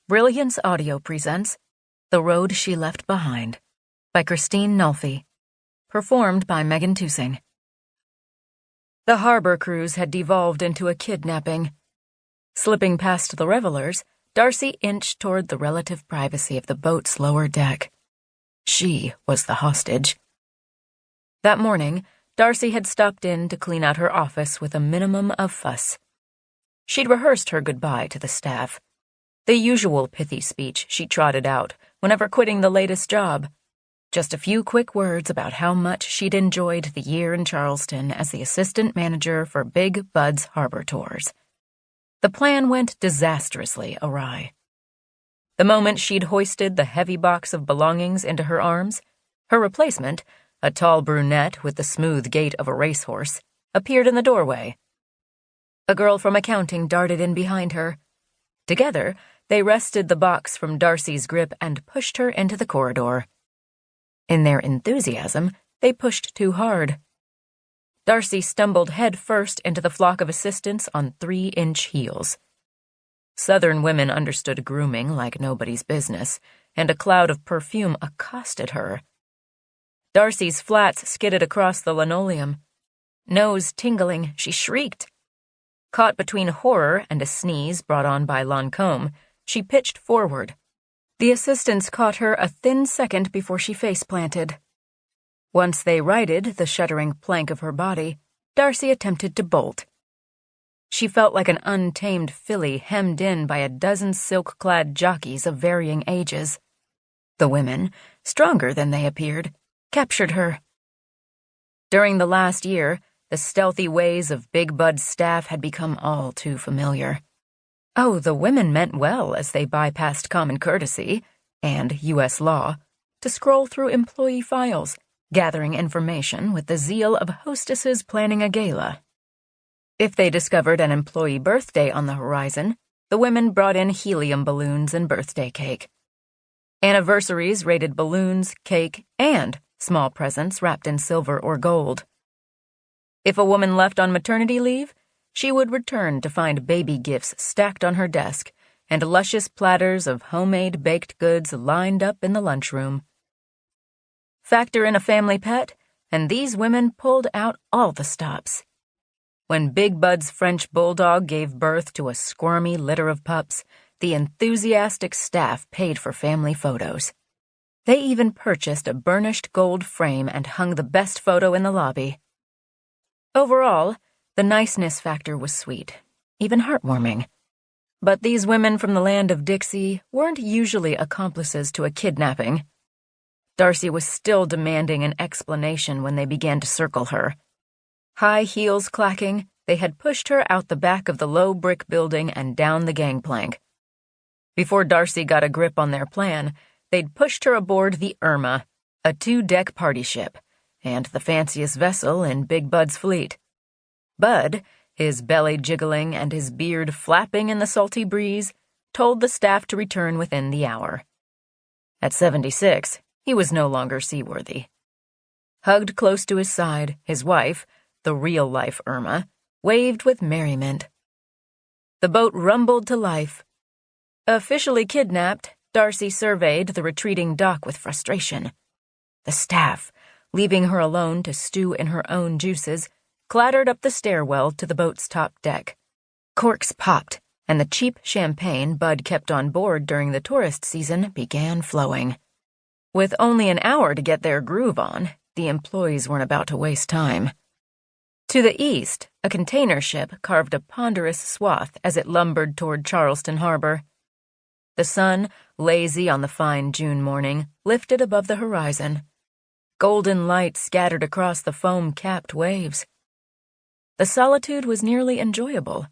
Brilliance Audio presents The Road She Left Behind by Christine Nolfi, performed by Megan Tusing. The harbor cruise had devolved into a kidnapping. Slipping past the revelers, Darcy inched toward the relative privacy of the boat's lower deck. She was the hostage. That morning, Darcy had stopped in to clean out her office with a minimum of fuss. She'd rehearsed her goodbye to the staff. The usual pithy speech she trotted out whenever quitting the latest job. Just a few quick words about how much she'd enjoyed the year in Charleston as the assistant manager for Big Bud's harbor tours. The plan went disastrously awry. The moment she'd hoisted the heavy box of belongings into her arms, her replacement, a tall brunette with the smooth gait of a racehorse, appeared in the doorway. A girl from accounting darted in behind her. Together, they wrested the box from Darcy's grip and pushed her into the corridor. In their enthusiasm, they pushed too hard. Darcy stumbled head first into the flock of assistants on 3-inch heels. Southern women understood grooming like nobody's business, and a cloud of perfume accosted her. Darcy's flats skidded across the linoleum. Nose tingling, she shrieked. Caught between horror and a sneeze brought on by Lancôme, she pitched forward. The assistants caught her a thin second before she face-planted. Once they righted the shuddering plank of her body, Darcy attempted to bolt. She felt like an untamed filly hemmed in by a dozen silk-clad jockeys of varying ages. The women, stronger than they appeared, captured her. During the last year, the stealthy ways of Big Bud's staff had become all too familiar. Oh, the women meant well as they bypassed common courtesy and U.S. law to scroll through employee files, gathering information with the zeal of hostesses planning a gala. If they discovered an employee birthday on the horizon, the women brought in helium balloons and birthday cake. Anniversaries rated balloons, cake, and small presents wrapped in silver or gold. If a woman left on maternity leave, she would return to find baby gifts stacked on her desk and luscious platters of homemade baked goods lined up in the lunchroom. Factor in a family pet, and these women pulled out all the stops. When Big Bud's French bulldog gave birth to a squirmy litter of pups, the enthusiastic staff paid for family photos. They even purchased a burnished gold frame and hung the best photo in the lobby. Overall, the niceness factor was sweet, even heartwarming. But these women from the land of Dixie weren't usually accomplices to a kidnapping. Darcy was still demanding an explanation when they began to circle her. High heels clacking, they had pushed her out the back of the low brick building and down the gangplank. Before Darcy got a grip on their plan, they'd pushed her aboard the Irma, a 2-deck party ship, and the fanciest vessel in Big Bud's fleet. Bud, his belly jiggling and his beard flapping in the salty breeze, told the staff to return within the hour. At 76, he was no longer seaworthy. Hugged close to his side, his wife, the real-life Irma, waved with merriment. The boat rumbled to life. Officially kidnapped, Darcy surveyed the retreating dock with frustration. The staff, leaving her alone to stew in her own juices, clattered up the stairwell to the boat's top deck. Corks popped, and the cheap champagne Bud kept on board during the tourist season began flowing. With only an hour to get their groove on, the employees weren't about to waste time. To the east, a container ship carved a ponderous swath as it lumbered toward Charleston Harbor. The sun, lazy on the fine June morning, lifted above the horizon. Golden light scattered across the foam-capped waves. The solitude was nearly enjoyable.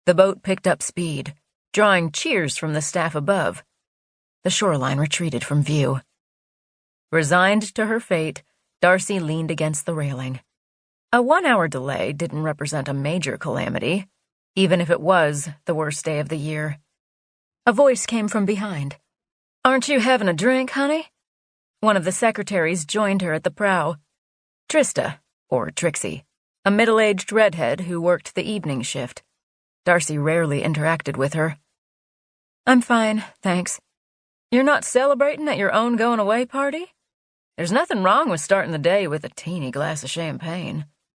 The boat picked up speed, drawing cheers from the staff above. The shoreline retreated from view. Resigned to her fate, Darcy leaned against the railing. A 1-hour delay didn't represent a major calamity, even if it was the worst day of the year. A voice came from behind. "Aren't you having a drink, honey?" One of the secretaries joined her at the prow. Trista, or Trixie, a middle-aged redhead who worked the evening shift. Darcy rarely interacted with her. I'm fine, thanks. You're not celebrating at your own going-away party? There's nothing wrong with starting the day with a teeny glass of champagne.